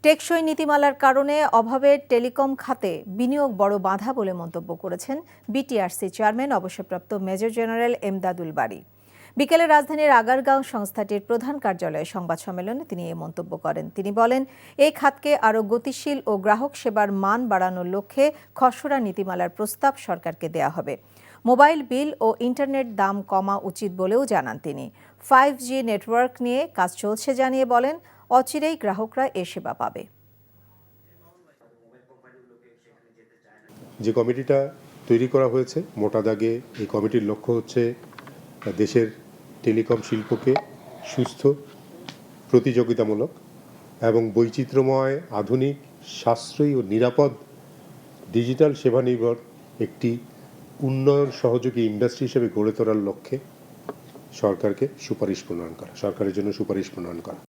টেকসই নীতিমালার কারণে অভাবের টেলিকম খাতে বিনিয়োগ বড় বাধা বলে মন্তব্য করেছেন বিটিআরসি চেয়ারম্যান অবসরপ্রাপ্ত মেজর জেনারেল এমদাদুল বারী। বিকেলে রাজধানীর আগারগাঁও সংস্থাটির প্রধান কার্যালয়ে সংবাদ সম্মেলনে তিনি এই মন্তব্য করেন। তিনি বলেন, এই খাতকে আরও গতিশীল ও গ্রাহক সেবার মান বাড়ানোর লক্ষ্যে খসড়া নীতিমালার প্রস্তাব সরকারকে দেয়া হবে। মোবাইল বিল ও ইন্টারনেট দাম কমা উচিত বলেও জানান তিনি। 5G নেটওয়ার্ক নিয়ে কাজ চলছে জানিয়ে বলেন, অচিরেই গ্রাহকরা এ সেবা পাবে। যে কমিটিটা তৈরি করা হয়েছে, মোটা দাগে এই কমিটির লক্ষ্য হচ্ছে দেশের টেলিকম শিল্পকে সুস্থ, প্রতিযোগিতামূলক এবং বৈচিত্র্যময়, আধুনিক, সাশ্রয়ী ও নিরাপদ ডিজিটাল সেবা নির্ভর একটি উন্নয়ন সহযোগী ইন্ডাস্ট্রি হিসেবে গড়ে তোলার লক্ষ্যে সরকারের জন্য সুপারিশ প্রণয়ন করা।